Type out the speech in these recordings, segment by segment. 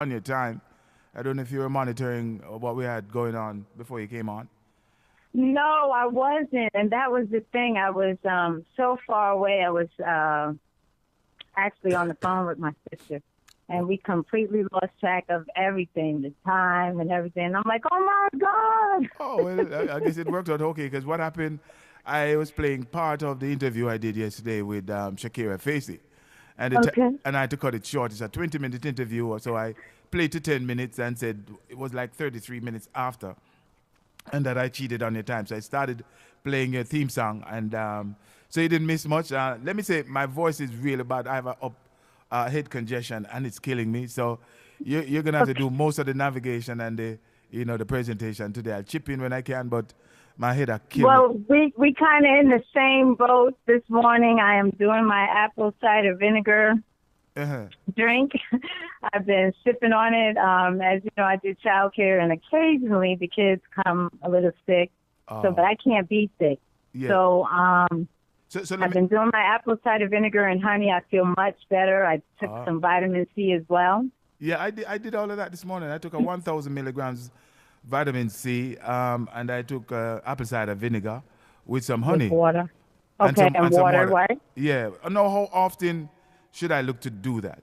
on your time. I don't know if you were monitoring what we had going on before you came on. No, I wasn't, and that was the thing. I was so far away. I was actually on the phone with my sister, and we completely lost track of everything, the time and everything. I'm like, oh my god. Oh, well, I guess it worked out okay because what happened, I was playing part of the interview I did yesterday with Shakira Facey. Okay. And I had to cut it short. It's a 20-minute interview, so I played to 10 minutes and said it was like 33 minutes after, and that I cheated on your time. So I started playing your theme song, and so you didn't miss much. Let me say, my voice is really bad. I have a head congestion, and it's killing me. So you're gonna have to do most of the navigation and the presentation today. I'll chip in when I can, but my head are killing me. Well, we kind of in the same boat this morning. I am doing my apple cider vinegar Uh-huh. drink. I've been sipping on it. As you know, I do childcare, and occasionally the kids come a little sick. But I can't be sick. Yeah. So So I've been doing my apple cider vinegar and honey. I feel much better. I took some vitamin C as well. Yeah, I did all of that this morning. I took a 1,000 milligrams vitamin C, and I took apple cider vinegar with some honey. With water. And Okay, some, and and some water, right? Yeah. Now, how often should I look to do that?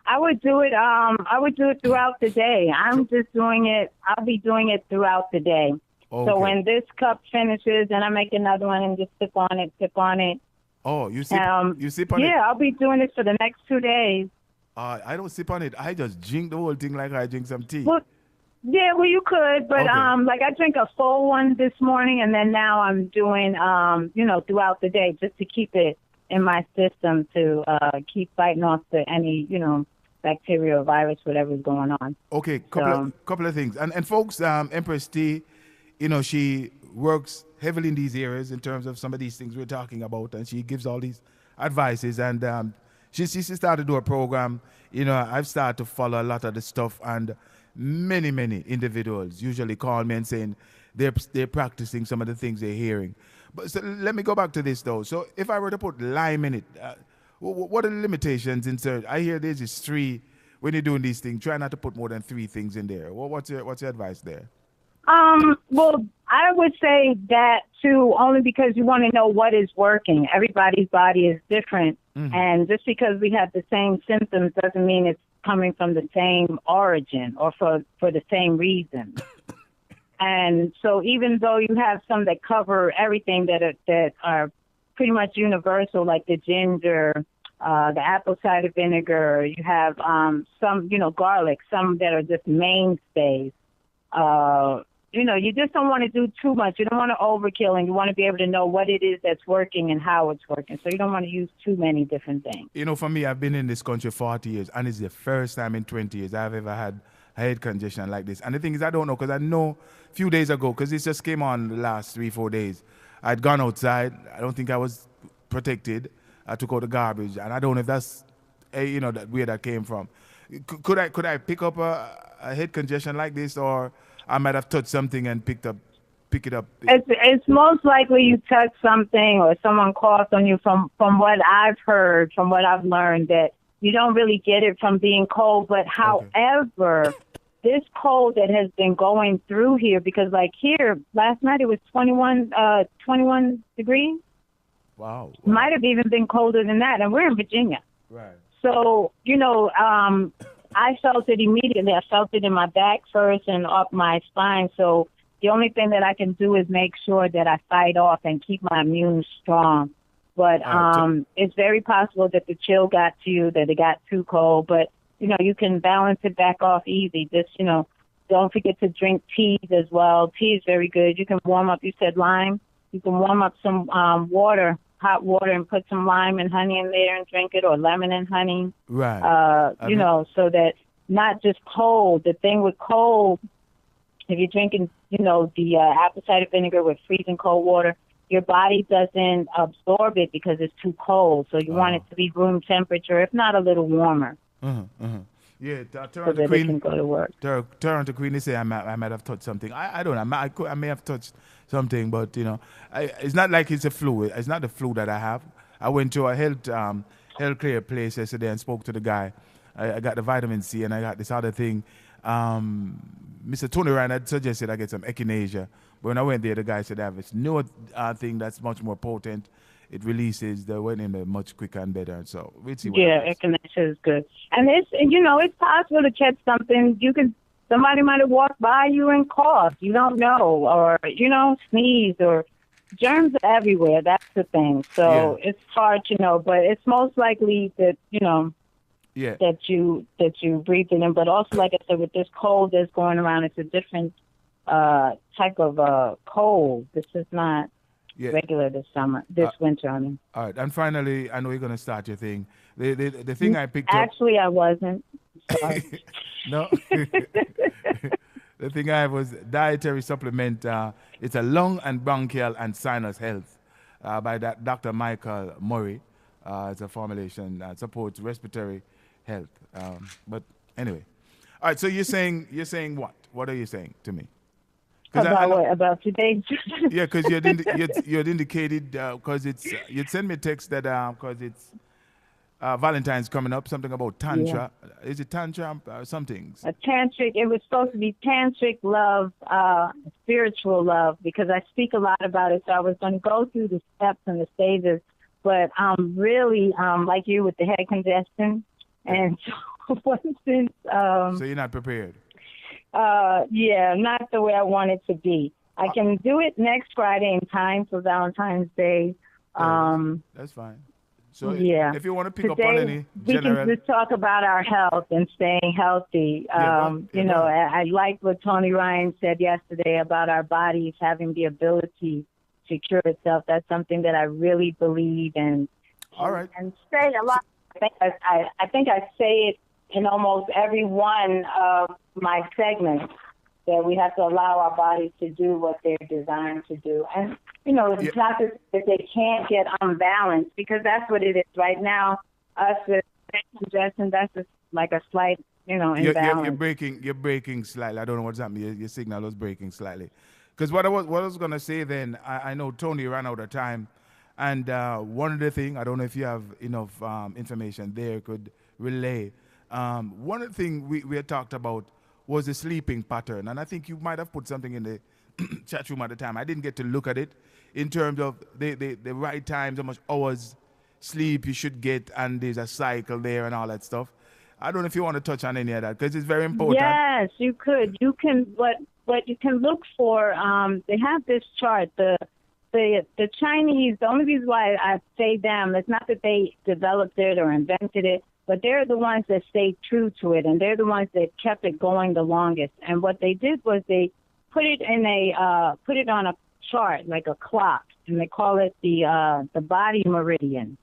I would do it. I would do it throughout the day. I'm just doing it. I'll be doing it throughout the day. Okay. So when this cup finishes, then I make another one and just sip on it, sip on it. Oh, you sip on it? Yeah, I'll be doing it for the next 2 days. I don't sip on it. I just drink the whole thing like I drink some tea. Well, yeah, well, you could, but Okay. like I drank a full one this morning, and then now I'm doing, throughout the day just to keep it in my system to keep fighting off any, bacteria or virus, whatever's going on. Okay, couple of things. And folks, Empress T, she works heavily in these areas in terms of some of these things we're talking about, and she gives all these advices. And she started to do a program. I've started to follow a lot of the stuff, and many individuals usually call me and saying they're practicing some of the things they're hearing. But so let me go back to this though. So if I were to put lime in it, what are the limitations in certain? I hear there's just three when you're doing these things. Try not to put more than three things in there. What's your advice there? Well, I would say that too, only because you want to know what is working. Everybody's body is different. Mm-hmm. And just because we have the same symptoms doesn't mean it's coming from the same origin or for the same reason. And so even though you have some that cover everything that are pretty much universal, like the ginger, the apple cider vinegar, you have some, garlic, some that are just mainstays. You just don't want to do too much. You don't want to overkill, and you want to be able to know what it is that's working and how it's working. So you don't want to use too many different things. For me, I've been in this country 40 years, and it's the first time in 20 years I've ever had a head congestion like this. And the thing is, I don't know, because I know a few days ago, because this just came on the last 3-4 days, I'd gone outside. I don't think I was protected. I took out the garbage, and I don't know if that's, where that came from. Could I pick up a head congestion like this, or I might have touched something and pick it up? It's most likely you touched something or someone coughed on you. From what I've heard, from what I've learned, that you don't really get it from being cold. But however, this cold that has been going through here, because like here last night it was 21 degrees. Wow. Might have even been colder than that, and we're in Virginia. Right. So, I felt it immediately. I felt it in my back first and up my spine. So the only thing that I can do is make sure that I fight off and keep my immune strong. But it's very possible that the chill got to you, that it got too cold. But, you can balance it back off easy. Just, don't forget to drink teas as well. Tea is very good. You can warm up. You said lime. You can warm up some water, hot water, and put some lime and honey in there and drink it, or lemon and honey. Right. So that not just cold. The thing with cold, if you're drinking, the apple cider vinegar with freezing cold water, your body doesn't absorb it because it's too cold. So you want it to be room temperature, if not a little warmer. Yeah, so that it can go to work. Toronto Queen, they say I might have touched something. I don't know. I may have touched something, but it's not like it's a flu. It's not the flu that I have. I went to a health care place yesterday and spoke to the guy, I got the vitamin C, and I got this other thing. Mr. Tony Ryan had suggested I get some echinacea, but when I went there, the guy said I have this new thing that's much more potent. It releases the wedding much quicker and better. So we'll see what happens. echinacea is good, and it's possible to catch something. Somebody might have walked by you and coughed. You don't know, or sneeze, or germs are everywhere. That's the thing. So it's hard to know, but it's most likely that that you breathe it in. But also, like I said, with this cold that's going around, it's a different type of cold. This is not regular this winter. I mean. All right, and finally, I know you're going to start your thing. The thing I picked up. Actually, I wasn't. Sorry. No. The thing I have was dietary supplement. It's a lung and bronchial and sinus health by Dr. Michael Murray. It's a formulation that supports respiratory health. But anyway, all right. So you're saying what? What are you saying to me? About today? Yeah, because you'd indicated because you'd send me a text that because it's Valentine's coming up, something about tantra. Yeah. Is it tantra? Some things. Tantric. It was supposed to be tantric love, spiritual love, because I speak a lot about it. So I was going to go through the steps and the stages, but I'm really like you with the head congestion, and so since so you're not prepared. Not the way I want it to be. I can do it next Friday in time for Valentine's Day. That's fine. So if you want to pick up on any general... We can just talk about our health and staying healthy. I like what Tony Ryan said yesterday about our bodies having the ability to cure itself. That's something that I really believe in. All right. And say a lot. I think I say it in almost every one of my segments, that we have to allow our bodies to do what they're designed to do. And, it's not that they can't get unbalanced, because that's what it is right now. Us with congestion, that's just like a slight, imbalance. You're breaking slightly. I don't know what's happening. Your signal was breaking slightly. Because what I was going to say then, I know Tony ran out of time. And one of the things, I don't know if you have enough information there, could relay. One of the things we had talked about was the sleeping pattern. And I think you might have put something in the chat room at the time. I didn't get to look at it in terms of the right times, how much hours sleep you should get, and there's a cycle there and all that stuff. I don't know if you want to touch on any of that, because it's very important. Yes, you could. You can, what you can look for, they have this chart, the Chinese, the only reason why I say them, it's not that they developed it or invented it, but they're the ones that stayed true to it, and they're the ones that kept it going the longest. And what they did was they put it on a chart, like a clock, and they call it the body meridian.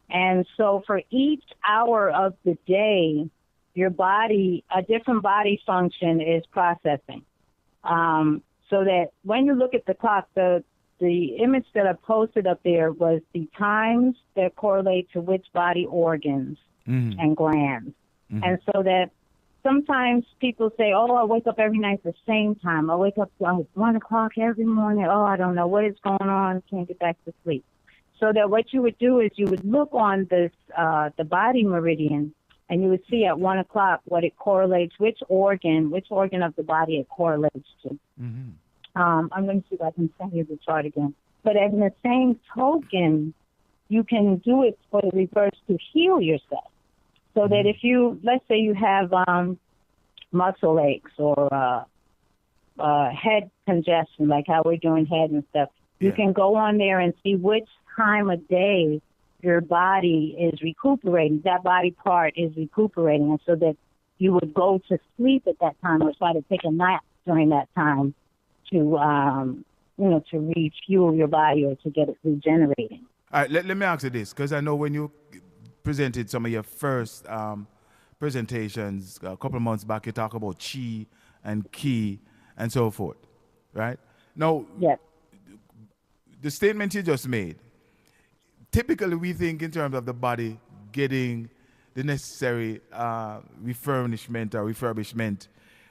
And so for each hour of the day, your body, a different body function is processing. So that when you look at the clock, the image that I posted up there was the times that correlate to which body organs and glands. And so that sometimes people say, oh, I wake up every night at the same time. I wake up at 1 o'clock every morning. Oh, I don't know what is going on. Can't get back to sleep. So that what you would do is you would look on this the body meridian, and you would see at 1 o'clock what it correlates, which organ of the body it correlates to. I'm going to see if I can send you the chart again. But in the same token, you can do it for the reverse to heal yourself. So that if let's say you have muscle aches or head congestion, like how we're doing head and stuff, you can go on there and see which time of day your body is recuperating, that body part is recuperating, and so that you would go to sleep at that time or try to take a nap during that time to refuel your body or to get it regenerating. All right, let me ask you this, because I know when you presented some of your first presentations a couple of months back, you talk about chi and ki and so forth, right? Now, the statement you just made, typically we think in terms of the body getting the necessary refurbishment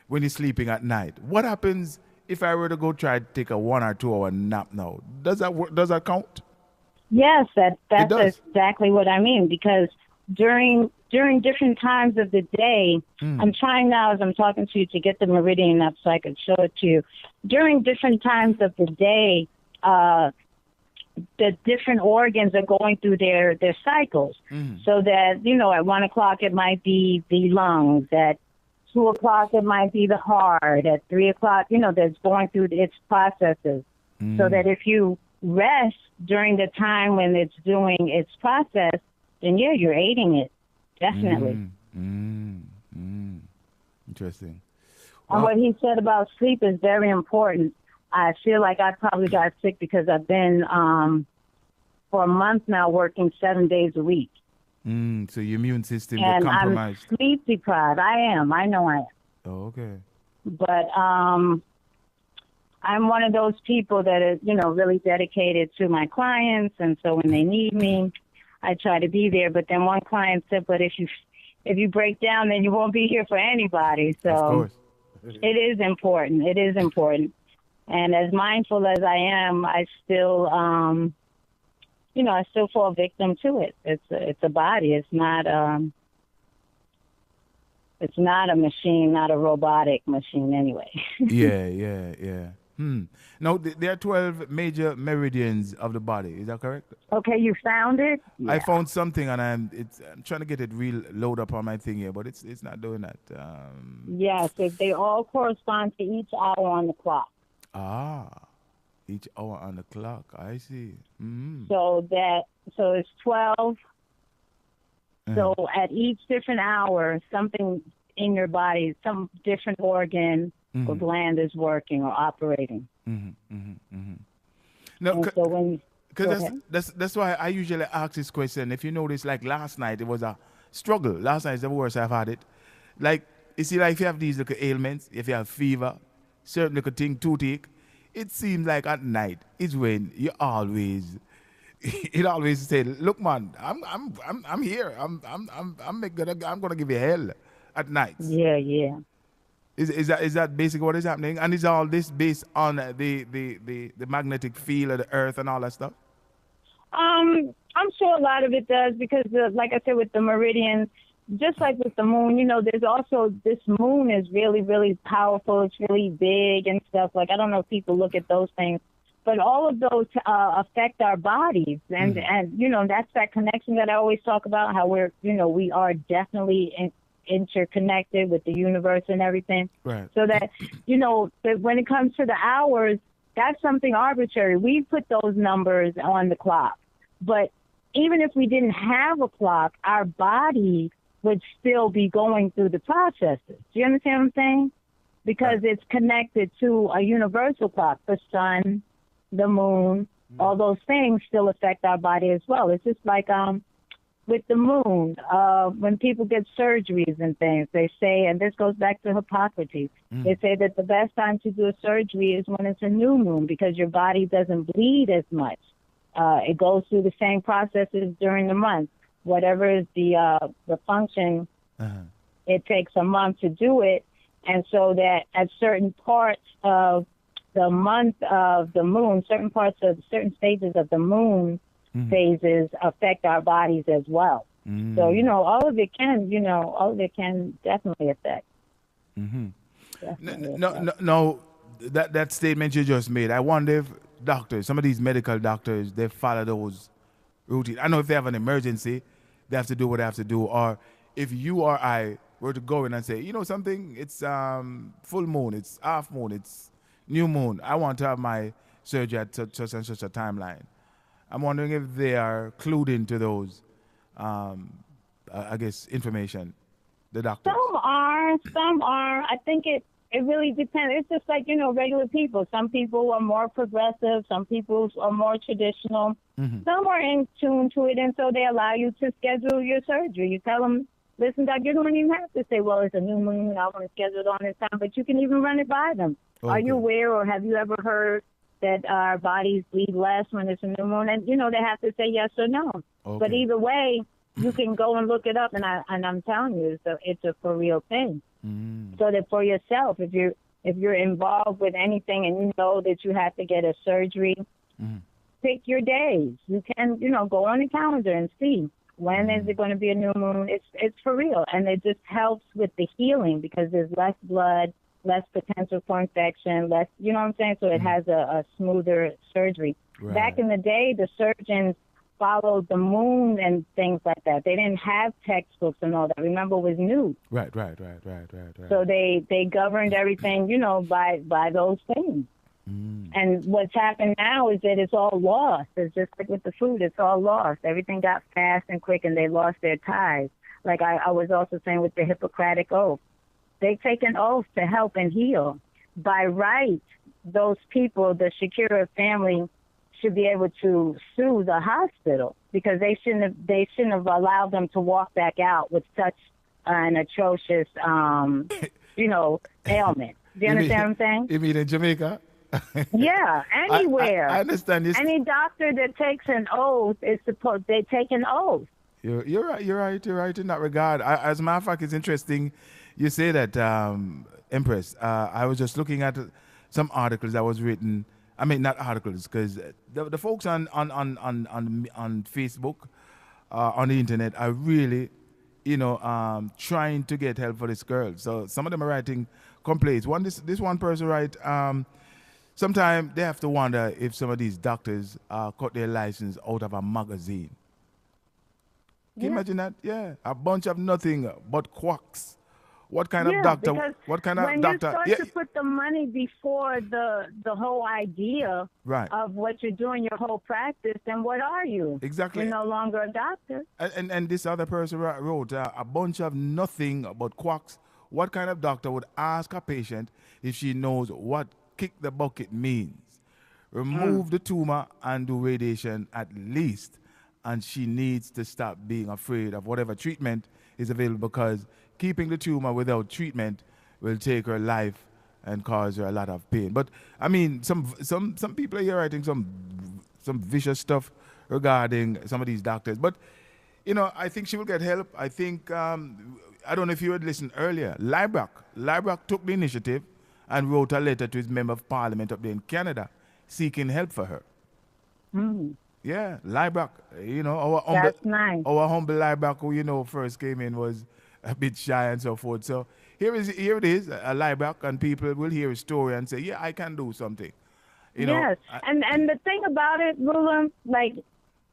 when you're sleeping at night. What happens if I were to go try to take a 1 or 2 hour nap now? Does that work? Does that count? Yes, that's exactly what I mean, because during during different times of the day, I'm trying now as I'm talking to you to get the meridian up so I can show it to you. During different times of the day, the different organs are going through their cycles. So that, you know, at 1 o'clock it might be the lungs, at 2 o'clock it might be the heart, at 3 o'clock, you know, that's going through its processes. So that if you rest during the time when it's doing its process, then yeah, you're aiding it. Definitely. Interesting. And what he said about sleep is very important. I feel like I probably got sick because I've been, for a month now, working 7 days a week. So your immune system is And compromised. I'm sleep deprived. I am. I know I am. Oh, okay. But I'm one of those people that is, you know, really dedicated to my clients. And so when they need me, I try to be there. But then one client said, but if you break down, then you won't be here for anybody. So Of course. it is important. It is important. And as mindful as I am, I still, you know, I still fall victim to it. It's a body. It's not a machine, not a robotic machine anyway. Yeah. Now, there are 12 major meridians of the body. Is that correct? Okay, you found it? Yeah. I found something, and I'm trying to get it real load up on my thing here, but it's not doing that. Yes, they all correspond to each hour on the clock. Each hour on the clock. I see. So it's 12. So at each different hour, something in your body, some different organ or gland is working or operating. No, so when that's why I usually ask this question. If you notice, like last night, it was a struggle. Last night is the worst I've had it. Like, you see, like if you have these little ailments, if you have fever, certain little thing, toothache, it seems like at night is when you always, it always say, look, man, I'm here. I'm gonna give you hell at night. Yeah. Is that basically what is happening? And is all this based on the magnetic field of the earth and all that stuff? I'm sure a lot of it does because, like I said, with the meridians, just like with the moon, you know, there's also this moon is really, really powerful. It's really big and stuff. Like, I don't know if people look at those things, but all of those affect our bodies. And, you know, that's that connection that I always talk about, how we're, you know, we are definitely interconnected with the universe and everything. Right. So that, you know, that when it comes to the hours, that's something arbitrary. We put those numbers on the clock. But even if we didn't have a clock, our body would still be going through the processes. Do you understand what I'm saying? Because it's connected to a universal clock. The sun, the moon, all those things still affect our body as well. It's just like with the moon, when people get surgeries and things, they say, and this goes back to Hippocrates, they say that the best time to do a surgery is when it's a new moon because your body doesn't bleed as much. It goes through the same processes during the month. Whatever is the function, it takes a month to do it. And so that at certain parts of the month of the moon, certain stages of the moon phases affect our bodies as well. So, you know, all of it can definitely affect. No, that statement you just made, I wonder if doctors, some of these medical doctors, they follow those routines. I know if they have an emergency, they have to do what they have to do. Or if you or I were to go in and say, you know something, it's full moon, it's half moon, it's new moon, I want to have my surgery at such and such a timeline. I'm wondering if they are clued into those, I guess, information, the doctors. Some are. I think it really depends. It's just like, you know, regular people. Some people are more progressive. Some people are more traditional. Some are in tune to it, and so they allow you to schedule your surgery. You tell them, listen, doc, you don't even have to say, well, it's a new moon, I want to schedule it on this time, but you can even run it by them. Okay. Are you aware or have you ever heard that our bodies bleed less when it's a new moon? And, you know, they have to say yes or no. Okay. But either way, you can go and look it up, and I'm telling you, it's a for real thing. So that for yourself, if you're involved with anything and you know that you have to get a surgery, pick your days. You can, you know, go on the calendar and see When is it going to be a new moon? It's for real, and it just helps with the healing because there's less blood, less potential for infection, less, you know what I'm saying? So it has a smoother surgery. Right. Back in the day, the surgeons followed the moon and things like that. They didn't have textbooks and all that. Remember, it was new. Right. So they governed everything, by those things. And what's happened now is that it's all lost. It's just like with the food, it's all lost. Everything got fast and quick, and they lost their ties. Like I was also saying with the Hippocratic Oath. They take an oath to help and heal. By right, those people, the Shakira family, should be able to sue the hospital because they shouldn't have allowed them to walk back out with such an atrocious, ailment. Do you understand what I'm saying? You mean in Jamaica? Yeah, anywhere. I understand this. Any doctor that takes an oath they take an oath. You're right in that regard. As a matter of fact, it's interesting you say that, Empress. I was just looking at some articles that was written. I mean, not articles, because the folks on Facebook, on the internet, are really, trying to get help for this girl. So some of them are writing complaints. This one person write, sometimes they have to wonder if some of these doctors cut their license out of a magazine. Can you imagine that? Yeah, a bunch of nothing but quacks. What kind of doctor? What kind of doctor? When you start to put the money before the whole idea of what you're doing, your whole practice, then what are you? Exactly. You're no longer a doctor. And this other person wrote a bunch of nothing but quacks. What kind of doctor would ask a patient if she knows what kick the bucket means? Remove the tumor and do radiation at least. And she needs to stop being afraid of whatever treatment is available because keeping the tumor without treatment will take her life and cause her a lot of pain. But I mean, some people are here writing some vicious stuff regarding some of these doctors. But I think she will get help. I think I don't know if you had listened earlier. Librock took the initiative and wrote a letter to his member of parliament up there in Canada, seeking help for her. Yeah, Librock. That's nice. Our humble Librock, who first came in, was a bit shy and so forth. So here it is, a Librock, and people will hear his story and say, "Yeah, I can do something." Yes, and the thing about it, Rula,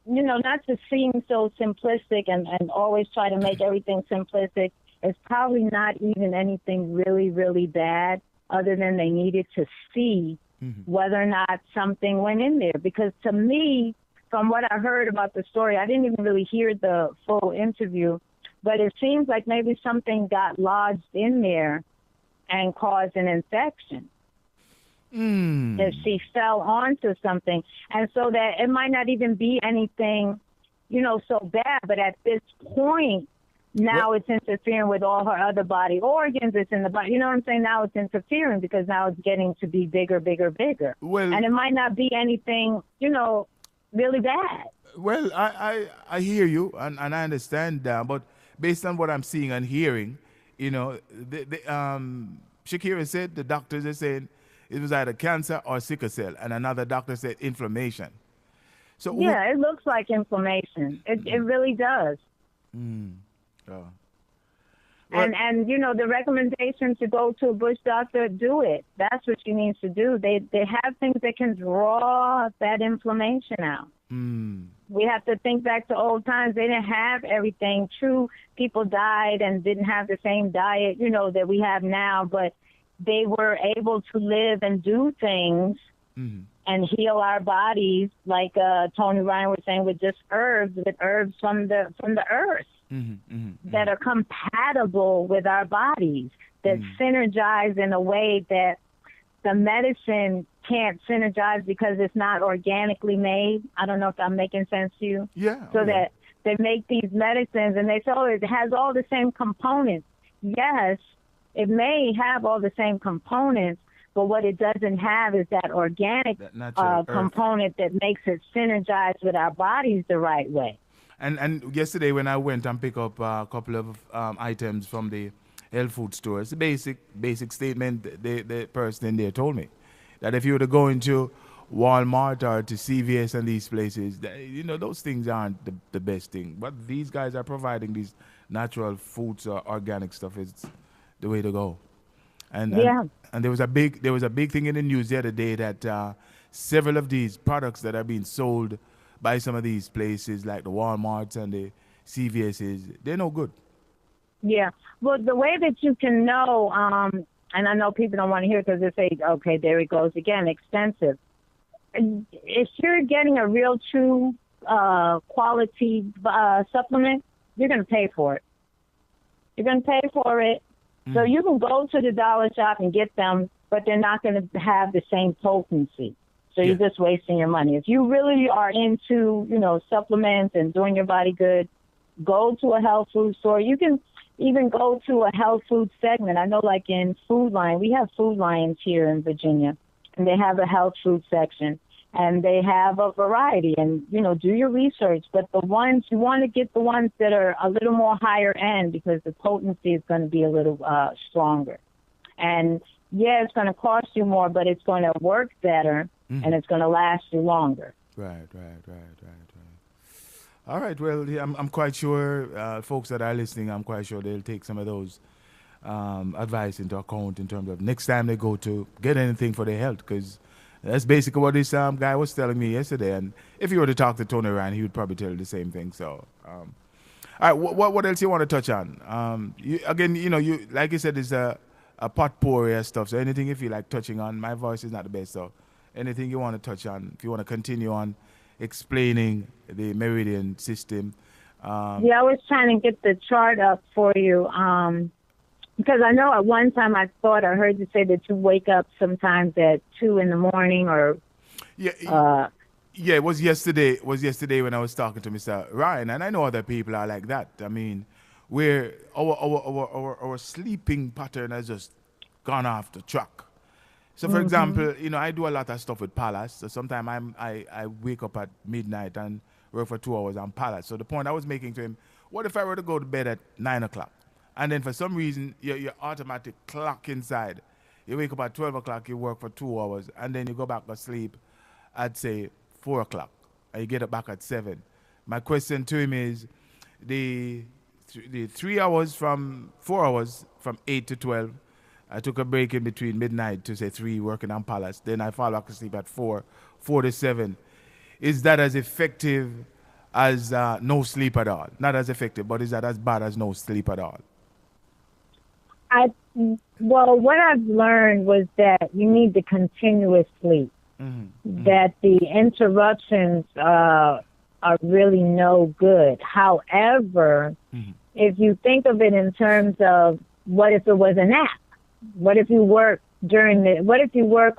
not to seem so simplistic and always try to make everything simplistic. It's probably not even anything really, really bad, other than they needed to see whether or not something went in there. Because to me, from what I heard about the story, I didn't even really hear the full interview, but it seems like maybe something got lodged in there and caused an infection. If she fell onto something. And so that it might not even be anything, so bad, but at this point, now it's interfering with all her other body organs. It's in the body. You know what I'm saying? Now it's interfering because now it's getting to be bigger. Well, and it might not be anything, really bad. Well, I hear you and I understand that, but based on what I'm seeing and hearing, Shakira said the doctors are saying it was either cancer or sickle cell, and another doctor said inflammation. So it looks like inflammation. It really does. Oh. And the recommendation to go to a bush doctor, do it. That's what you need to do. They have things that can draw that inflammation out. We have to think back to old times. They didn't have everything. True, people died and didn't have the same diet, that we have now, but they were able to live and do things and heal our bodies, like Tony Ryan was saying, with just herbs from the earth. That are compatible with our bodies, that synergize in a way that the medicine can't synergize because it's not organically made. I don't know if I'm making sense to you. Yeah. So that they make these medicines and they say, it has all the same components. Yes, it may have all the same components, but what it doesn't have is that organic component that makes it synergize with our bodies the right way. And yesterday when I went and picked up a couple of items from the health food store, it's a basic statement the person in there told me that if you were to go into Walmart or to CVS and these places, those things aren't the best thing. But these guys are providing these natural foods or organic stuff. It's the way to go. And and, Yeah. and there was a big thing in the news the other day that several of these products that are being sold by some of these places like the Walmarts and the CVS's, they're no good. Yeah. Well, the way that you can know, and I know people don't want to hear it because they say, okay, there it goes again, expensive. If you're getting a real true quality supplement, you're going to pay for it. You're going to pay for it. So you can go to the dollar shop and get them, but they're not going to have the same potency. So you're just wasting your money. If you really are into, supplements and doing your body good, go to a health food store. You can even go to a health food segment. I know like in Food Lion, we have Food Lions here in Virginia, and they have a health food section. And they have a variety, and, do your research. But the ones, you want to get the ones that are a little more higher end because the potency is going to be a little stronger. And, yeah, it's going to cost you more, but it's going to work better, and it's going to last you longer. Right. All right, well, yeah, I'm quite sure folks that are listening, I'm quite sure they'll take some of those advice into account in terms of next time they go to get anything for their health, because that's basically what this guy was telling me yesterday. And if you were to talk to Tony Ryan, he would probably tell you the same thing. So, all right, what else you want to touch on? You like you said, it's a potpourri of stuff. So anything you feel like touching on, my voice is not the best. So anything you want to touch on, if you want to continue on explaining the meridian system. I was trying to get the chart up for you. Because I know at one time I heard you say that you wake up sometimes at 2 in the morning or. Yeah, it was yesterday. It was yesterday when I was talking to Mr. Ryan, and I know other people are like that. I mean, where our sleeping pattern has just gone off the track. So, for example, I do a lot of stuff with Palace. So sometimes I wake up at midnight and work for 2 hours on Palace. So the point I was making to him, what if I were to go to bed at 9 o'clock? And then for some reason, your automatic clock inside, you wake up at 12 o'clock, you work for 2 hours, and then you go back to sleep at, say, 4 o'clock, and you get up back at 7. My question to him is, the 3 hours from 4 hours, from 8 to 12, I took a break in between midnight to, say, 3, working on Palace. Then I fall back to sleep at 4 to 7. Is that as effective as no sleep at all? Not as effective, but is that as bad as no sleep at all? What I've learned was that you need the continuous sleep. That the interruptions are really no good. However, if you think of it in terms of what if it was a nap? What if you work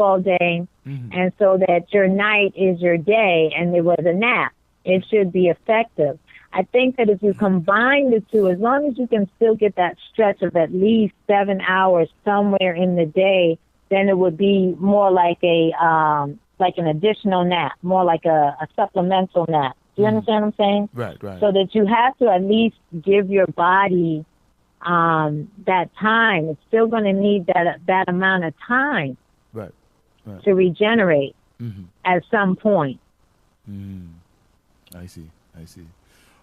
all day and so that your night is your day and it was a nap? It should be effective. I think that if you combine the two, as long as you can still get that stretch of at least 7 hours somewhere in the day, then it would be more like an additional nap, more like a supplemental nap. Do you understand what I'm saying? Right. So that you have to at least give your body that time. It's still going to need that amount of time to regenerate at some point. I see.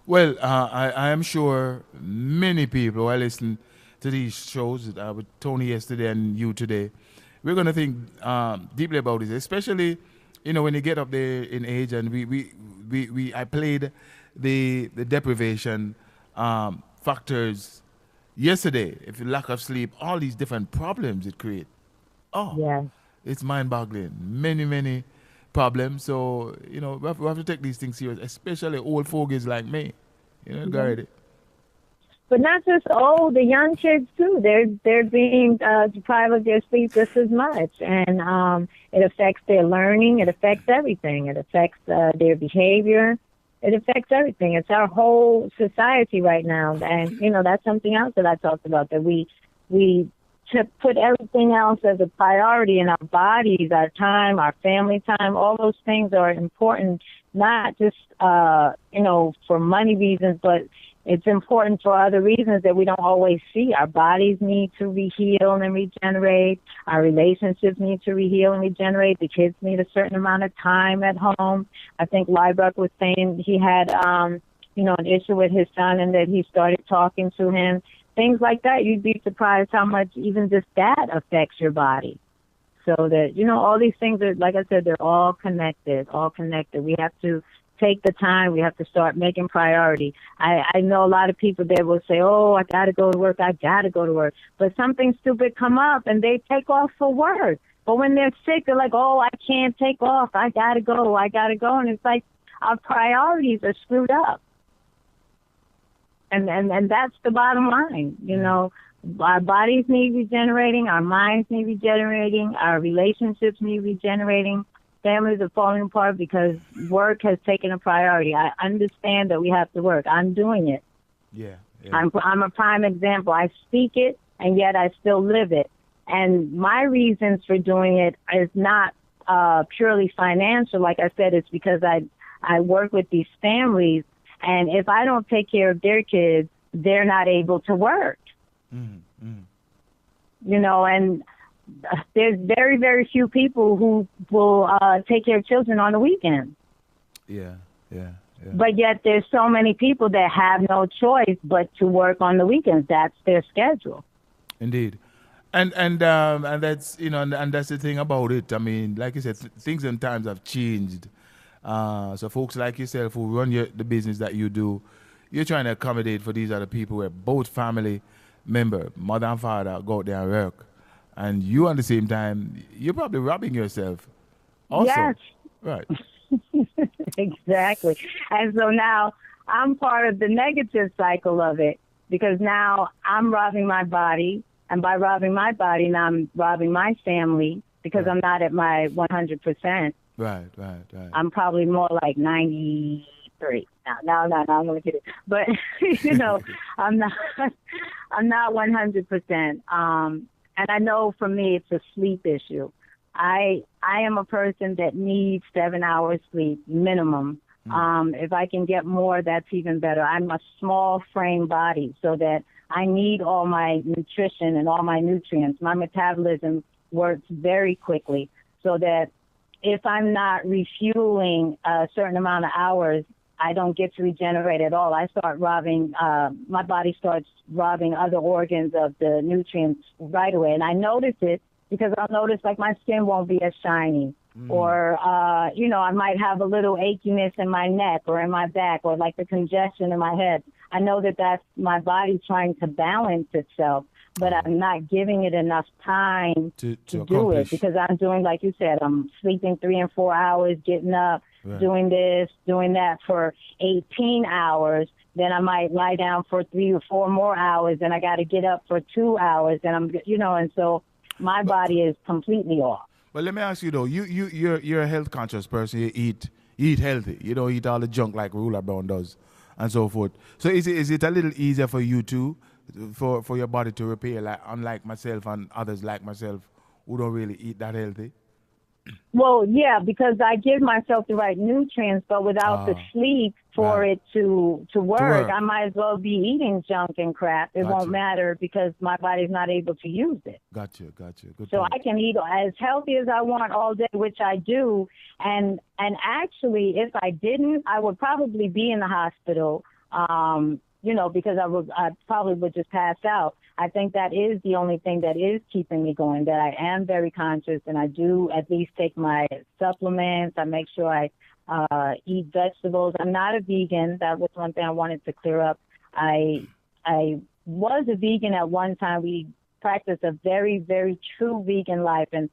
Well, I am sure many people who are listening to these shows with Tony yesterday and you today, we're going to think deeply about this, especially, when you get up there in age, and I played the deprivation factors yesterday. If you lack of sleep, all these different problems it creates. It's mind-boggling. Many problems. So, we have to take these things serious, especially old fogies like me. Garrett. But not just old, the young kids too. They're being deprived of their sleep just as much, and it affects their learning. It affects everything. It affects their behavior. It affects everything. It's our whole society right now, and that's something else that I talked about, that we to put everything else as a priority in our bodies, our time, our family time. All those things are important, not just for money reasons, but It's important for other reasons that we don't always see. Our bodies need to heal and regenerate. Our relationships need to heal and regenerate. The kids need a certain amount of time at home. I think Liebruck was saying he had, an issue with his son and that he started talking to him. Things like that. You'd be surprised how much even just that affects your body. So that, all these things are, like I said, they're all connected. We have to take the time. We have to start making priority. I know a lot of people that will say, oh, I got to go to work. But something stupid come up and they take off for work. But when they're sick, they're like, oh, I can't take off. I got to go. And it's like our priorities are screwed up. And that's the bottom line. Our bodies need regenerating. Our minds need regenerating. Our relationships need regenerating. Families are falling apart because work has taken a priority. I understand that we have to work. I'm doing it. Yeah. I'm a prime example. I speak it, and yet I still live it. And my reasons for doing it is not purely financial. Like I said, it's because I work with these families, and if I don't take care of their kids, they're not able to work. And there's very, very few people who will take care of children on the weekend. Yeah. But yet there's so many people that have no choice but to work on the weekends. That's their schedule. Indeed. And that's, and that's the thing about it. I mean, like you said, things and times have changed. So folks like yourself who run the business that you do, you're trying to accommodate for these other people where both family member, mother and father, go out there and work. And you, at the same time, you're probably robbing yourself also. Yes. Right. Exactly. And so now I'm part of the negative cycle of it because now I'm robbing my body. And by robbing my body, now I'm robbing my family because I'm not at my 100%. Right. I'm probably more like 93. No, I'm going to kid it. But, I'm not 100%. And I know for me, it's a sleep issue. I am a person that needs 7 hours sleep minimum. If I can get more, that's even better. I'm a small frame body, so that I need all my nutrition and all my nutrients. My metabolism works very quickly, so that if I'm not refueling a certain amount of hours, I don't get to regenerate at all. I start robbing, my body starts robbing other organs of the nutrients right away. And I notice it because I'll notice like my skin won't be as shiny or, I might have a little achiness in my neck or in my back or like the congestion in my head. I know that that's my body trying to balance itself, but I'm not giving it enough time to do it because I'm doing, like you said, I'm sleeping 3 and 4 hours, getting up, doing this, doing that for 18 hours. Then I might lie down for 3 or 4 more hours. Then I got to get up for 2 hours. And and so my body is completely off. But let me ask you though, you're a health conscious person. You eat healthy. You don't eat all the junk like Ruler Brown does, and so forth. So is it a little easier for you too, for your body to repair, like unlike myself and others like myself who don't really eat that healthy? Well, yeah, because I give myself the right nutrients, but without the sleep for it to work, I might as well be eating junk and crap. It won't matter because my body's not able to use it. Gotcha. Good so point. I can eat as healthy as I want all day, which I do. And actually, if I didn't, I would probably be in the hospital, because I probably would just pass out. I think that is the only thing that is keeping me going, that I am very conscious and I do at least take my supplements. I make sure I eat vegetables. I'm not a vegan. That was one thing I wanted to clear up. I was a vegan at one time. We practiced a very, very true vegan life. And,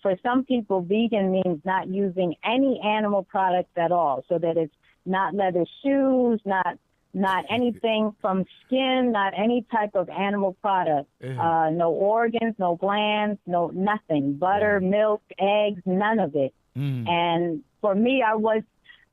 for some people, vegan means not using any animal products at all, so that it's not leather shoes, not anything from skin, not any type of animal product. No organs, no glands, no nothing. Butter, milk, eggs, none of it. And for me,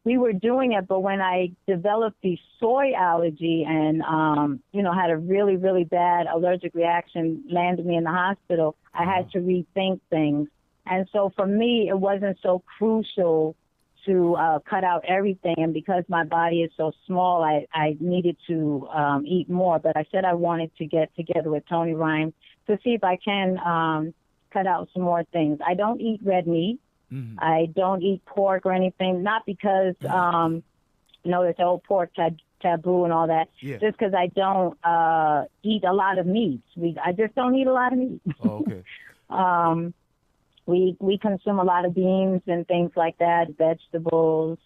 we were doing it, but when I developed the soy allergy and, had a really, really bad allergic reaction, landed me in the hospital, I had to rethink things. And so for me, it wasn't so crucial to cut out everything. And because my body is so small, I needed to eat more. But I said I wanted to get together with Tony Ryan to see if I can cut out some more things. I don't eat red meat. Mm-hmm. I don't eat pork or anything, not because, there's the old pork taboo and all that, just because I don't eat a lot of meats. I just don't eat a lot of meat. Oh, okay. We consume a lot of beans and things like that, vegetables.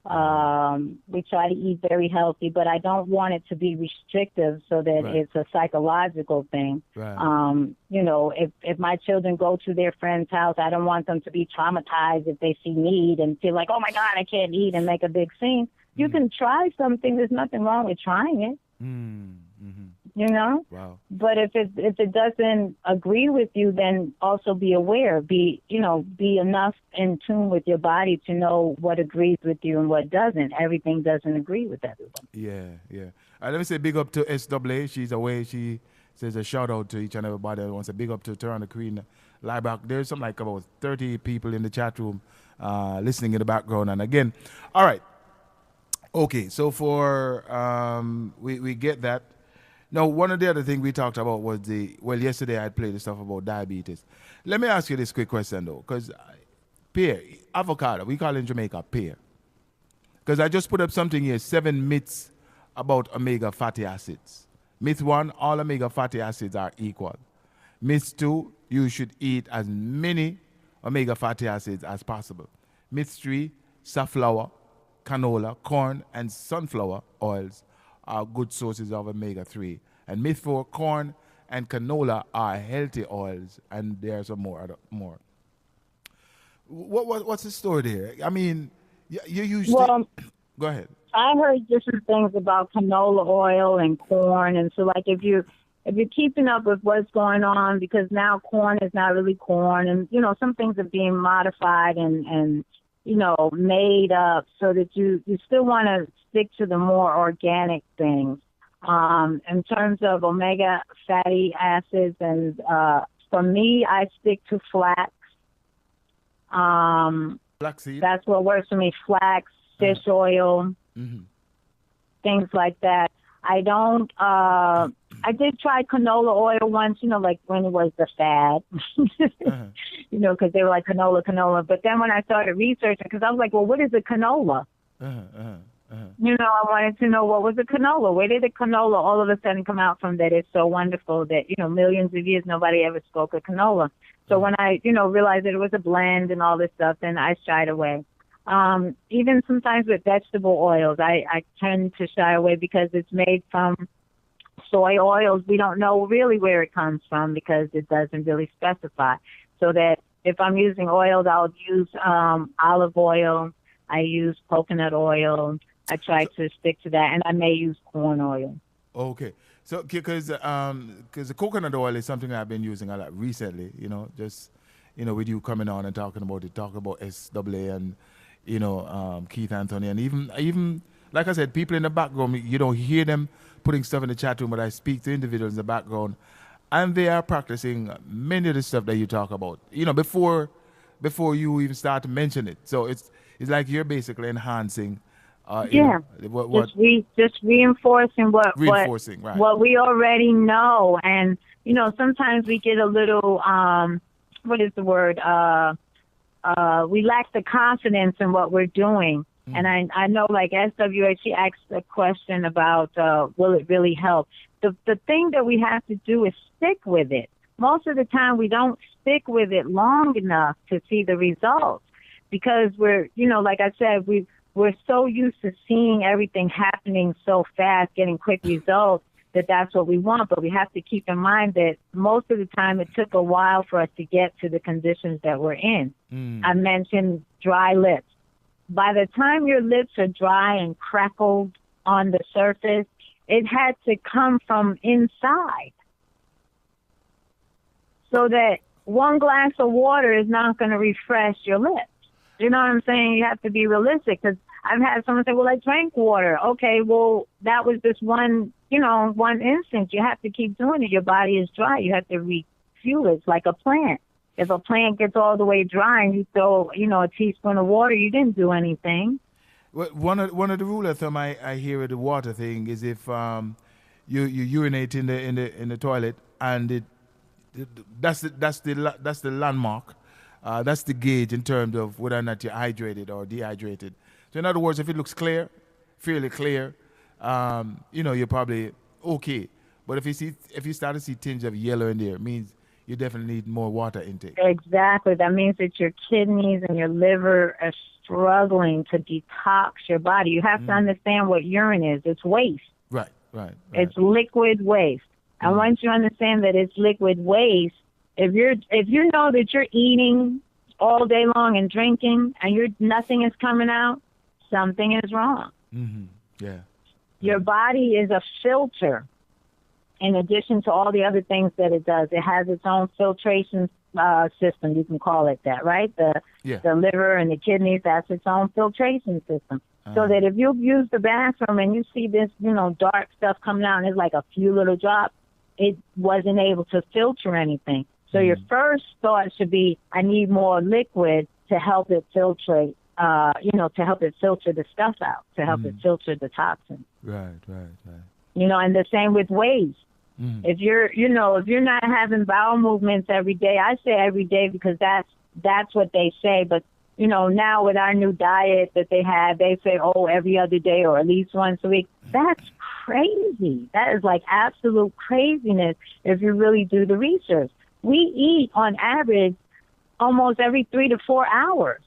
We try to eat very healthy, but I don't want it to be restrictive so that it's a psychological thing. Right. If my children go to their friend's house, I don't want them to be traumatized if they see meat and feel like, oh my God, I can't eat, and make a big scene. You can try something. There's nothing wrong with trying it. Wow. But if it doesn't agree with you, then also be aware. Be enough in tune with your body to know what agrees with you and what doesn't. Everything doesn't agree with everyone. Yeah. Let me say big up to SWA. She's away. She says a shout out to each and everybody that wants a big up to Toronto Queen Lieberg. There's something like about 30 people in the chat room listening in the background. And again, all right. Okay, so for we get that. Now, one of the other things we talked about was yesterday I played the stuff about diabetes. Let me ask you this quick question though, because pear, avocado, we call it in Jamaica pear. Because I just put up something here, 7 myths about omega fatty acids. Myth 1, all omega fatty acids are equal. Myth 2, you should eat as many omega fatty acids as possible. Myth 3, safflower, canola, corn, and sunflower oils are good sources of omega-3. And myth 4, corn and canola are healthy oils, and there's some more. What's the story there? I mean, you usually... Well, go ahead. I heard different things about canola oil and corn, and so like if you're keeping up with what's going on, because now corn is not really corn, and some things are being modified and made up so that you still want to stick to the more organic things. In terms of omega fatty acids, and for me, I stick to flax. Flaxseed? That's what works for me. Flax, fish oil, things like that. I don't, I did try canola oil once, like when it was the fad, because they were like canola. But then when I started researching, because I was like, well, what is a canola? I wanted to know what was a canola. Where did the canola all of a sudden come out from that is so wonderful that, millions of years nobody ever spoke of canola. So when I, realized that it was a blend and all this stuff, then I shied away. Even sometimes with vegetable oils, I tend to shy away because it's made from soy oils. We don't know really where it comes from because it doesn't really specify. So that if I'm using oils, I'll use olive oil. I use coconut oil. I try to stick to that, and I may use corn oil. Okay. So, because the coconut oil is something I've been using a lot recently, just, with you coming on and talking about SWA and, Keith Anthony, and even, like I said, people in the background, you don't hear them putting stuff in the chat room, but I speak to individuals in the background, and they are practicing many of the stuff that you talk about, before you even start to mention it. So it's like you're basically enhancing. Just reinforcing what we already know, and sometimes we get a little what is the word? We lack the confidence in what we're doing, and I know like SWA, she asked a question about will it really help? The thing that we have to do is stick with it. Most of the time, we don't stick with it long enough to see the results because we're like I said, we're so used to seeing everything happening so fast, getting quick results, that's what we want. But we have to keep in mind that most of the time it took a while for us to get to the conditions that we're in. I mentioned dry lips. By the time your lips are dry and crackled on the surface, it had to come from inside. So that one glass of water is not going to refresh your lips. You know what I'm saying? You have to be realistic, because I've had someone say, well, I drank water. Okay, well, that was just one instance. You have to keep doing it. Your body is dry. You have to refuel it. It's like a plant. If a plant gets all the way dry and you throw, a teaspoon of water, you didn't do anything. Well, one of the rule of thumb I hear with the water thing is if you urinate in the toilet and that's the landmark, that's the gauge in terms of whether or not you're hydrated or dehydrated. So in other words, if it looks clear, fairly clear, you're probably okay. But if you start to see tinge of yellow in there, it means you definitely need more water intake. Exactly. That means that your kidneys and your liver are struggling to detox your body. You have to understand what urine is. It's waste. Right. It's liquid waste. And once you understand that it's liquid waste, if you know that you're eating all day long and drinking and nothing is coming out, something is wrong. Mm-hmm. Yeah. Your body is a filter. In addition to all the other things that it does, it has its own filtration system. You can call it that, right? The liver and the kidneys, that's its own filtration system. So that if you use the bathroom and you see this, dark stuff coming out and it's like a few little drops, it wasn't able to filter anything. So your first thought should be, I need more liquid to help it filtrate, to help it filter the stuff out, to help it filter the toxins. Right. And the same with waste. If you're not having bowel movements every day, I say every day because that's what they say. But, now with our new diet that they have, they say, every other day or at least once a week. That's crazy. That is like absolute craziness if you really do the research. We eat on average almost every 3 to 4 hours.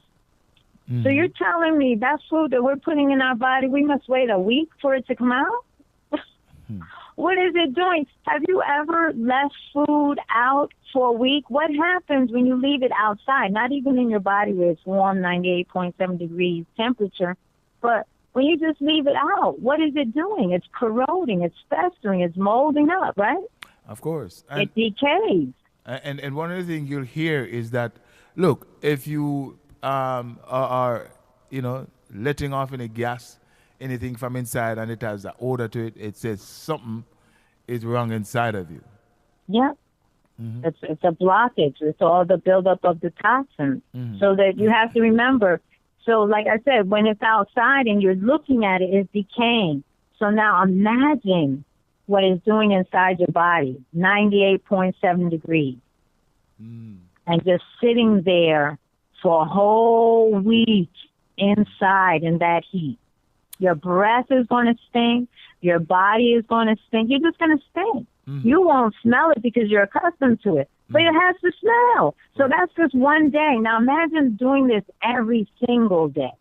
So you're telling me that food that we're putting in our body, we must wait a week for it to come out? What is it doing? Have you ever left food out for a week? What happens when you leave it outside? Not even in your body where it's warm, 98.7 degrees temperature, but when you just leave it out, what is it doing? It's corroding, it's festering, it's molding up, right? Of course. It decays. And one of the things you'll hear is that, look, if you are letting off any gas, anything from inside, and it has an odor to it, it says something is wrong inside of you. Yeah. It's a blockage. It's all the buildup of the toxins. So that you have to remember. So like I said, when it's outside and you're looking at it, it's decaying. So now imagine what it's doing inside your body, 98.7 degrees. And just sitting there for a whole week inside in that heat. Your breath is going to stink. Your body is going to stink. You're just going to stink. You won't smell it because you're accustomed to it. But it has to smell. So that's just one day. Now imagine doing this every single day.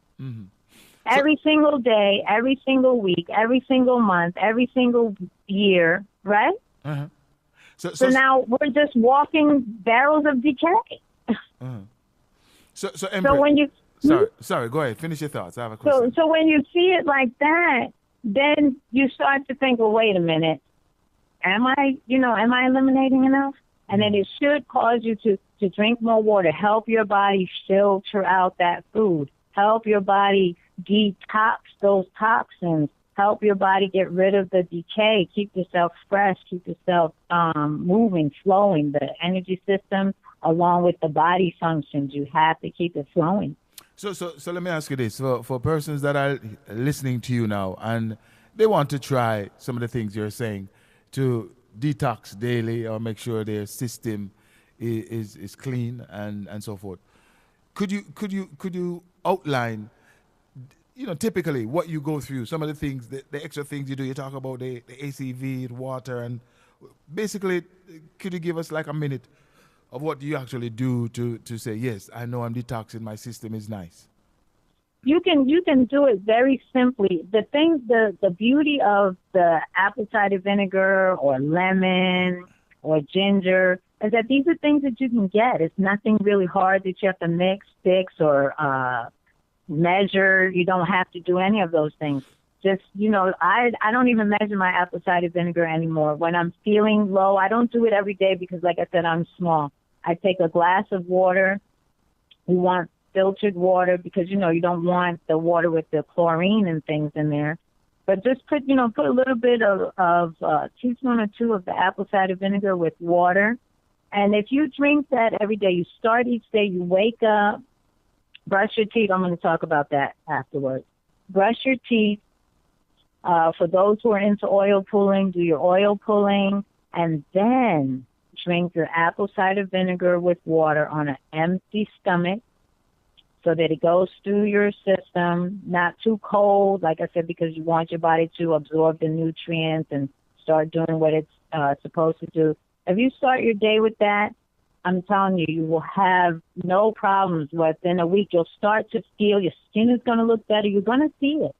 Every single day, every single week, every single month, every single year, right? So now we're just walking barrels of decay. So when you... Sorry, go ahead. Finish your thoughts. I have a question. So when you see it like that, then you start to think, well, wait a minute. Am I eliminating enough? And then it should cause you to drink more water, help your body filter out that food, help your body detox those toxins, help your body get rid of the decay, keep yourself fresh, keep yourself moving, flowing. The energy system, along with the body functions, you have to keep it flowing. So let me ask you this. For persons that are listening to you now and they want to try some of the things you're saying to detox daily or make sure their system is clean and so forth, could you outline, typically what you go through, some of the things, the extra things you do? You talk about the ACV, the water, and basically, could you give us like a minute of what you actually do to say, yes, I know I'm detoxing, my system is nice? You can do it very simply. The beauty of the apple cider vinegar or lemon or ginger is that these are things that you can get. It's nothing really hard that you have to mix, fix, or measure. You don't have to do any of those things. Just, I don't even measure my apple cider vinegar anymore. When I'm feeling low, I don't do it every day because, like I said, I'm small. I take a glass of water. We want filtered water because, you don't want the water with the chlorine and things in there. But just put a little bit of a teaspoon or two of the apple cider vinegar with water And if you drink that every day, you start each day, you wake up, brush your teeth. I'm going to talk about that afterwards. Brush your teeth. For those who are into oil pulling, do your oil pulling, and then drink your apple cider vinegar with water on an empty stomach so that it goes through your system, not too cold, like I said, because you want your body to absorb the nutrients and start doing what it's supposed to do. If you start your day with that, I'm telling you, you will have no problems. Within a week, you'll start to feel your skin is going to look better. You're going to see it.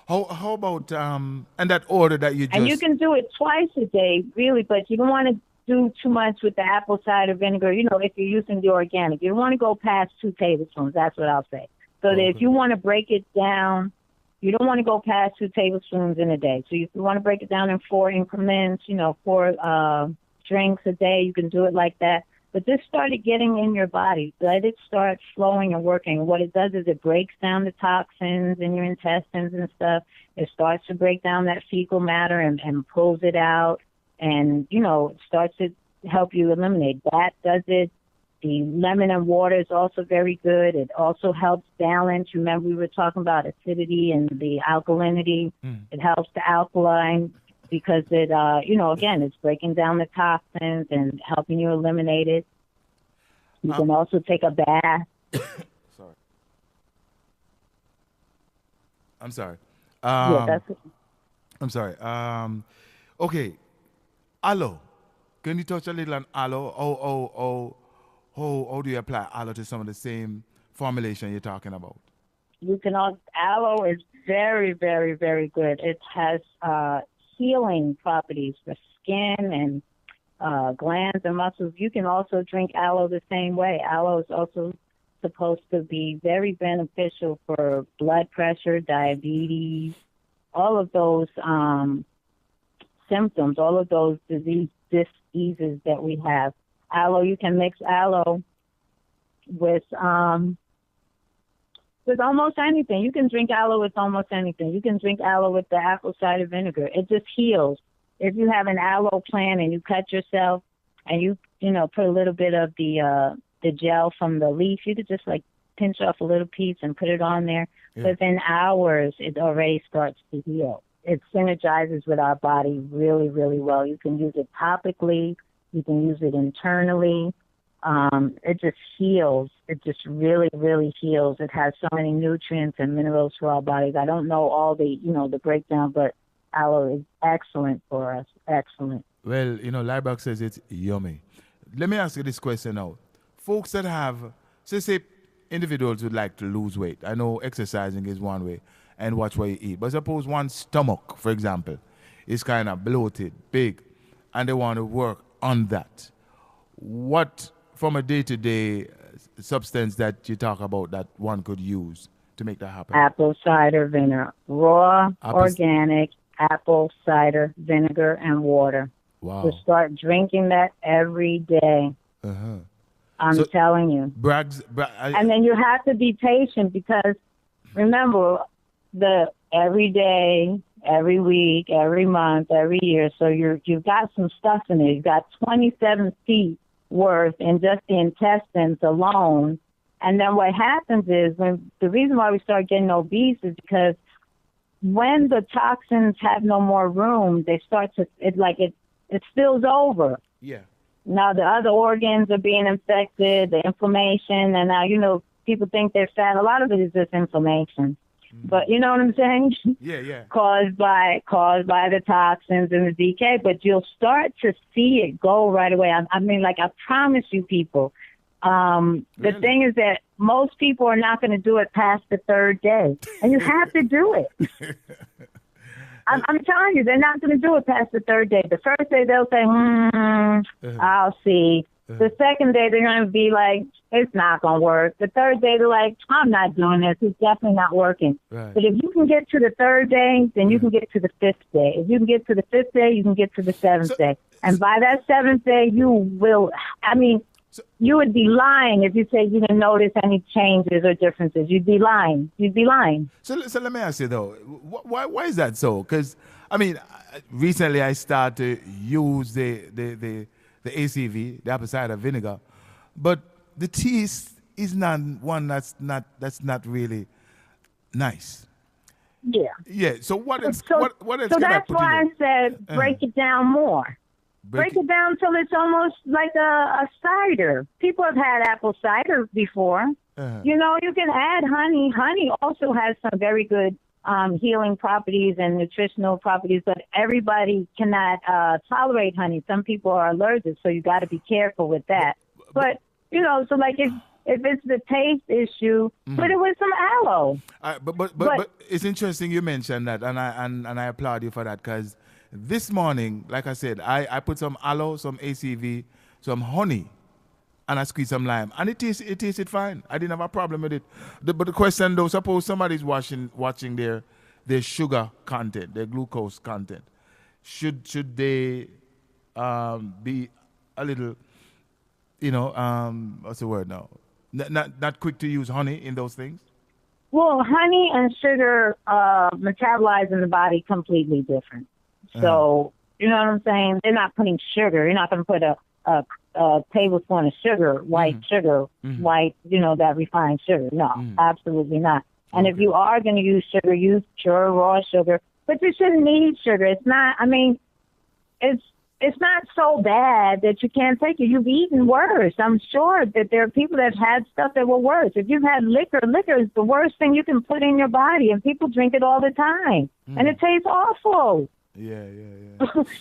How about and that order that you just... And you can do it twice a day, really, but you don't want to do too much with the apple cider vinegar, if you're using the organic. You don't want to go past 2 tablespoons. That's what I'll say. So that if you want to break it down, you don't want to go past 2 tablespoons in a day. So if you want to break it down in 4 increments, 4 drinks a day, you can do it like that. But just start it getting in your body. Let it start flowing and working. What it does is it breaks down the toxins in your intestines and stuff. It starts to break down that fecal matter and pulls it out. And, it starts to help you eliminate. That does it. The lemon and water is also very good. It also helps balance. Remember, we were talking about acidity and the alkalinity. It helps the alkaline because it, again, it's breaking down the toxins and helping you eliminate it. You can also take a bath. Sorry. I'm sorry. Yeah, that's it. I'm sorry. Okay. Aloe. Can you touch a little on aloe? How do you apply aloe to some of the same formulation you're talking about? You can also, aloe is very, very, very good. It has healing properties for skin and glands and muscles. You can also drink aloe the same way. Aloe is also supposed to be very beneficial for blood pressure, diabetes, all of those symptoms, all of those diseases that we have. Aloe, you can mix aloe with almost anything. You can drink aloe with almost anything. You can drink aloe with the apple cider vinegar. It just heals. If you have an aloe plant and you cut yourself and you put a little bit of the gel from the leaf, you could just like pinch off a little piece and put it on there. Yeah. Within hours, it already starts to heal. It synergizes with our body really, really well. You can use it topically. You can use it internally. It just heals. It just really, really heals. It has so many nutrients and minerals for our bodies. I don't know all the, the breakdown, but aloe is excellent for us. Excellent. Well, Liebach says it's yummy. Let me ask you this question now. Folks that have, say individuals would like to lose weight. I know exercising is one way and watch what you eat. But suppose one's stomach, for example, is kind of bloated, big, and they want to work on that. What, from a day-to-day substance that you talk about that one could use to make that happen? Apple cider vinegar. Raw, organic apple cider vinegar and water. Wow. So start drinking that every day. Uh-huh. I'm telling you. And then you have to be patient because, remember, every day, every week, every month, every year. So you've got some stuff in there. You've got 27 feet worth in just the intestines alone. And then what happens is the reason why we start getting obese is because when the toxins have no more room, they start to it spills over. Yeah. Now the other organs are being infected, the inflammation, and now people think they're fat. A lot of it is just inflammation. But you know what I'm saying? Yeah. caused by the toxins and the decay. But you'll start to see it go right away. I promise you, people. The thing is that most people are not going to do it past the 3rd day, and you have to do it. I'm telling you, they're not going to do it past the 3rd day. The first day they'll say, I'll see. The second day, they're going to be like, it's not going to work. The 3rd day, they're like, I'm not doing this. It's definitely not working. Right. But if you can get to the 3rd day, then you can get to the 5th day. If you can get to the 5th day, you can get to the 7th day. And by that 7th day, you would be lying if you say you didn't notice any changes or differences. You'd be lying. So let me ask you, though, why is that so? Because, recently I started to use the the ACV, the apple cider vinegar, but the taste is not one that's not really nice. Yeah. Yeah. So what else? So, what else so can I that's put why in I said break it down more. Break it down till it's almost like a cider. People have had apple cider before. You know, you can add honey. Honey also has some very good healing properties and nutritional properties, but everybody cannot tolerate honey. Some people are allergic, so you got to be careful with that. But you know, so like if it's the taste issue, put it with some aloe. But it's interesting you mentioned that, and I applaud you for that, because this morning, like I said, I put some aloe, some ACV, some honey, and I squeezed some lime, and it tasted fine. I didn't have a problem with it. But the question though, suppose somebody's watching their sugar content, their glucose content, should they be a little, what's the word now? Not quick to use honey in those things? Well, honey and sugar metabolize in the body completely different. So, you know what I'm saying? They're not putting sugar. You're not going to put a tablespoon of sugar, white sugar, white, that refined sugar. No, absolutely not. And if you are going to use sugar, use pure raw sugar. But you shouldn't need sugar. It's not, it's not so bad that you can't take it. You've eaten worse. I'm sure that there are people that have had stuff that were worse. If you've had liquor is the worst thing you can put in your body, and people drink it all the time. And it tastes awful. Yeah.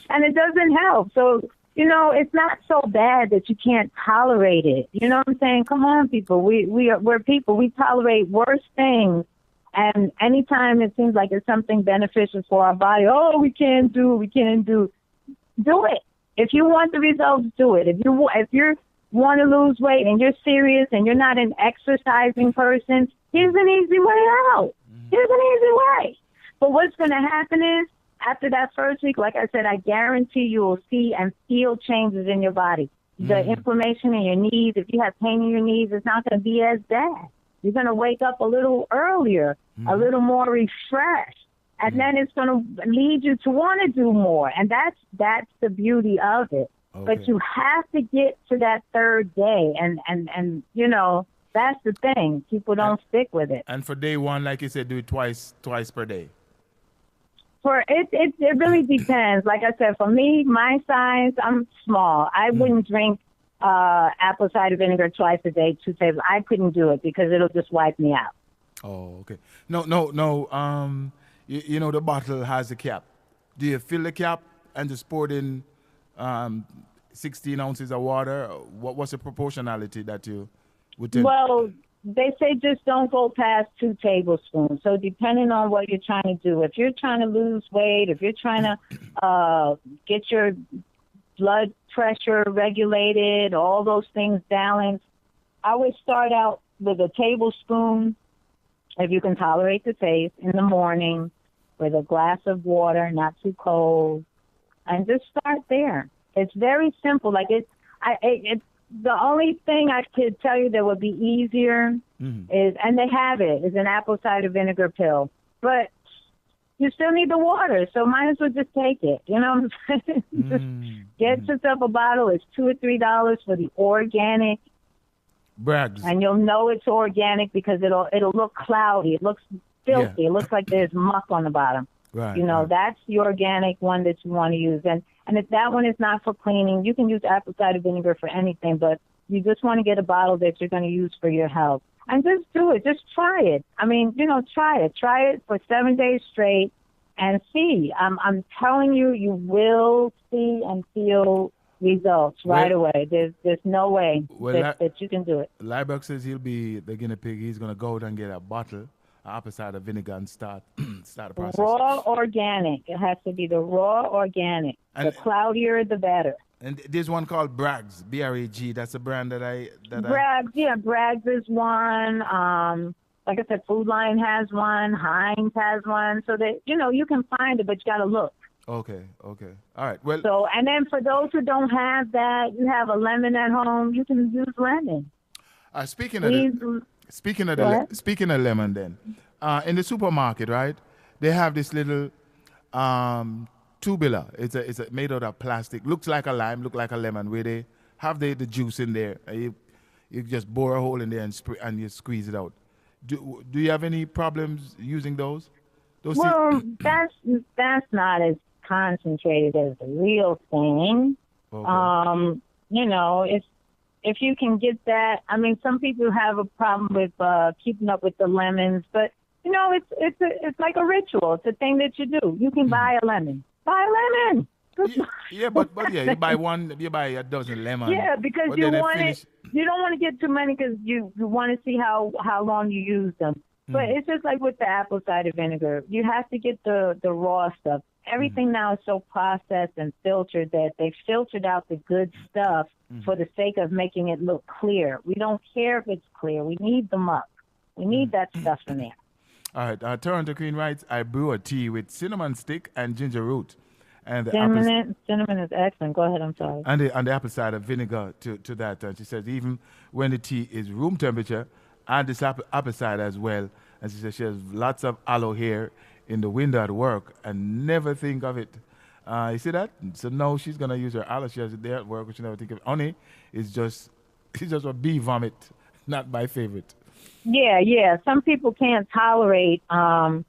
And it doesn't help. So, it's not so bad that you can't tolerate it. You know what I'm saying? Come on, people. We're people. We tolerate worse things. And anytime it seems like it's something beneficial for our body, we can't do. Do it. If you want the results, do it. If you want to lose weight and you're serious and you're not an exercising person, here's an easy way out. Here's an easy way. But what's going to happen is, after that first week, like I said, I guarantee you will see and feel changes in your body. The inflammation in your knees, if you have pain in your knees, it's not going to be as bad. You're going to wake up a little earlier, a little more refreshed. And then it's going to lead you to want to do more. And that's the beauty of it. Okay. But you have to get to that third day. And that's the thing. People don't stick with it. And for day one, like you said, do it twice per day. It really depends. Like I said, for me, my size, I'm small. I wouldn't drink apple cider vinegar twice a day, 2 tablespoons. I couldn't do it because it'll just wipe me out. Oh, okay. No. The bottle has a cap. Do you fill the cap and just pour it in 16 ounces of water? What's the proportionality that you would take? Well, they say just don't go past 2 tablespoons. So depending on what you're trying to do, if you're trying to lose weight, if you're trying to get your blood pressure regulated, all those things balanced, I would start out with a tablespoon, if you can tolerate the taste, in the morning with a glass of water, not too cold, and just start there. It's very simple. Like it's the only thing I could tell you that would be easier is, and they have it, is an apple cider vinegar pill. But you still need the water, so might as well just take it. You know what I'm saying? Just get yourself a bottle. It's $2 or $3 for the organic. Brags. And you'll know it's organic because it'll look cloudy. It looks filthy. Yeah. It looks like there's muck on the bottom. Right. That's the organic one that you want to use. And if that one is not for cleaning, you can use apple cider vinegar for anything, but you just want to get a bottle that you're going to use for your health. And just do it. Just try it. Try it. Try it for 7 days straight and see. I'm telling you, you will see and feel results right away. There's no way that you can do it. Liebach says he'll be the guinea pig. He's going to go out and get a bottle of apple cider vinegar and start the process. Raw organic. It has to be the raw organic. And the cloudier, the better. And there's one called Bragg's, B-R-A-G. That's a brand Bragg's is one. Like I said, Food Lion has one. Heinz has one. So that, you can find it, but you got to look. Okay. All right. Well. So, and then for those who don't have that, you have a lemon at home. You can use lemon. Speaking of lemon, then, in the supermarket, right? They have this little tubular. It's made out of plastic. Looks like a lime, look like a lemon. Where they have the juice in there. And you just bore a hole in there and you squeeze it out. Do you have any problems using those? Well, that's not as concentrated as the real thing. Okay. If you can get that, I mean, some people have a problem with keeping up with the lemons, but it's like a ritual. It's a thing that you do. You can buy a lemon. Buy a lemon. But you buy a dozen lemons. Yeah, because you want it. You don't want to get too many because you want to see how long you use them. But it's just like with the apple cider vinegar. You have to get the raw stuff. Everything now is so processed and filtered that they've filtered out the good stuff for the sake of making it look clear. We don't care if it's clear. We need the muck. We need that stuff in there. All right. Toronto Queen writes, I brew a tea with cinnamon stick and ginger root. And the cinnamon is excellent. Go ahead, I'm sorry. And the apple cider vinegar to that. And she says even when the tea is room temperature, add this apple cider as well. And she says she has lots of aloe here in the window at work and never think of it. You see that? So now she's going to use her aloe. She has it there at work, but she never think of it. Honey is just a bee vomit. Not my favorite. Yeah. Some people can't tolerate the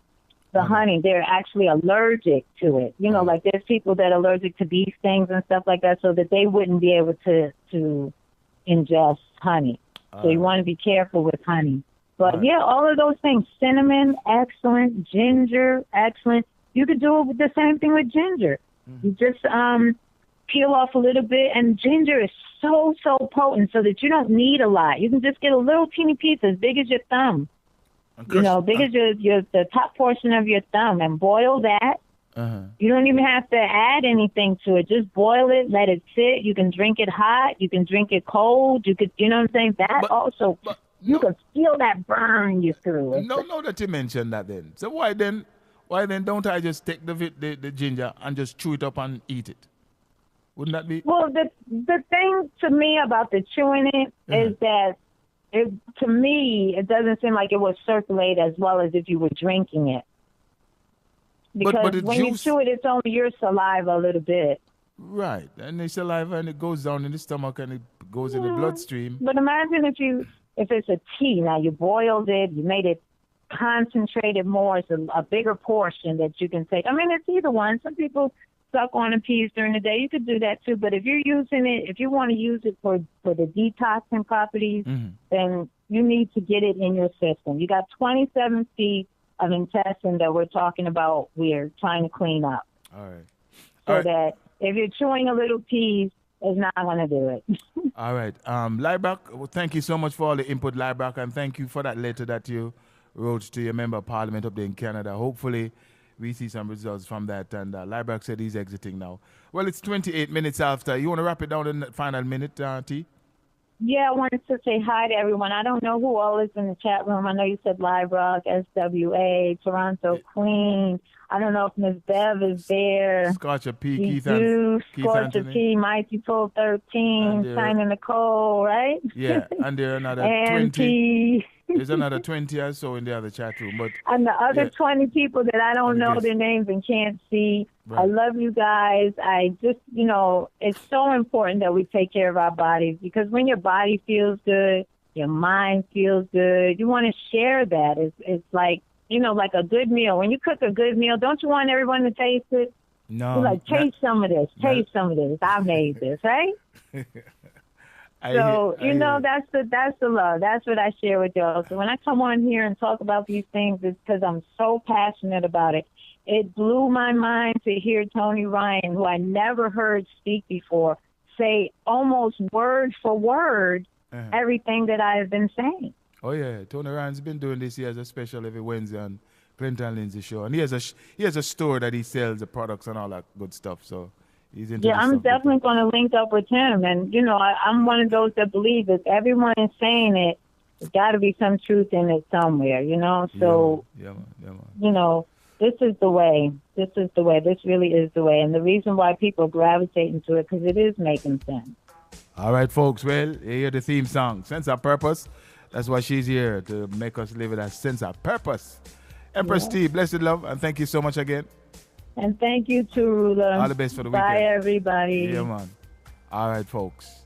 honey. They're actually allergic to it. Like there's people that are allergic to bee stings and stuff like that, so that they wouldn't be able to ingest honey. So you want to be careful with honey. But all of those things, cinnamon, excellent, ginger, excellent. You could do it with the same thing with ginger. You just peel off a little bit, and ginger is so potent so that you don't need a lot. You can just get a little teeny piece as big as your thumb. Big as the top portion of your thumb, and boil that. You don't even have to add anything to it. Just boil it, let it sit. You can drink it hot. You can drink it cold. You know what I'm saying? You can feel that burn you through it. No, that you mentioned that then. So why then don't I just take the ginger and just chew it up and eat it? Wouldn't that be? Well, the thing to me about the chewing it is that to me, it doesn't seem like it would circulate as well as if you were drinking it. Because when you chew it, it's only your saliva a little bit. Right. And the saliva, and it goes down in the stomach and it goes in the bloodstream. But imagine if it's a tea. Now, you boiled it, you made it concentrated more. It's a bigger portion that you can take. I mean, it's either one. Some people suck on a piece during the day. You could do that too. But if you're using it, if you want to use it for the detoxing properties, then you need to get it in your system. You got 27 feet of intestine that we're talking about. We're trying to clean up. All right. That if you're chewing a little piece, it's not going to do it. All right. Libak, well, thank you so much for all the input, Libak, and thank you for that letter that you wrote to your member of parliament up there in Canada. Hopefully, we see some results from that. And Libak said he's exiting now. Well, it's 28 minutes after. You want to wrap it down in the final minute, T? Yeah, I wanted to say hi to everyone. I don't know who all is in the chat room. I know you said Live Rock, SWA, Toronto Queen. I don't know if Miss Bev is there. Scorcher P, Keith P, Mighty Pull 13, Simon Nicole, right? Yeah, and there are another 20. There's another 20 or so in the other chat room. And the other 20 people that I don't know their names and can't see. Right. I love you guys. I just, it's so important that we take care of our bodies, because when your body feels good, your mind feels good. You want to share that. It's like, like a good meal. When you cook a good meal, don't you want everyone to taste it? No. You're like, taste some of this. Taste some of this. I made this, right? That's the love. That's what I share with y'all. So when I come on here and talk about these things, it's because I'm so passionate about it. It blew my mind to hear Tony Ryan, who I never heard speak before, say almost word for word everything that I have been saying. Oh yeah, Tony Ryan's been doing this. He has a special every Wednesday on Clinton Lindsay show, and he has a store that he sells the products and all that good stuff. So he's into I'm definitely going to link up with him. And I'm one of those that believe if everyone is saying it, there's got to be some truth in it somewhere. So this is the way. This is the way. This really is the way. And the reason why people gravitate into it, because it is making sense. All right, folks. Well, you hear the theme song, Sense of Purpose. That's why she's here, to make us live with a sense of purpose. Empress T, blessed love, and thank you so much again. And thank you, Tarula. All the best for the Bye, weekend. everybody. Yeah, man. All right, folks.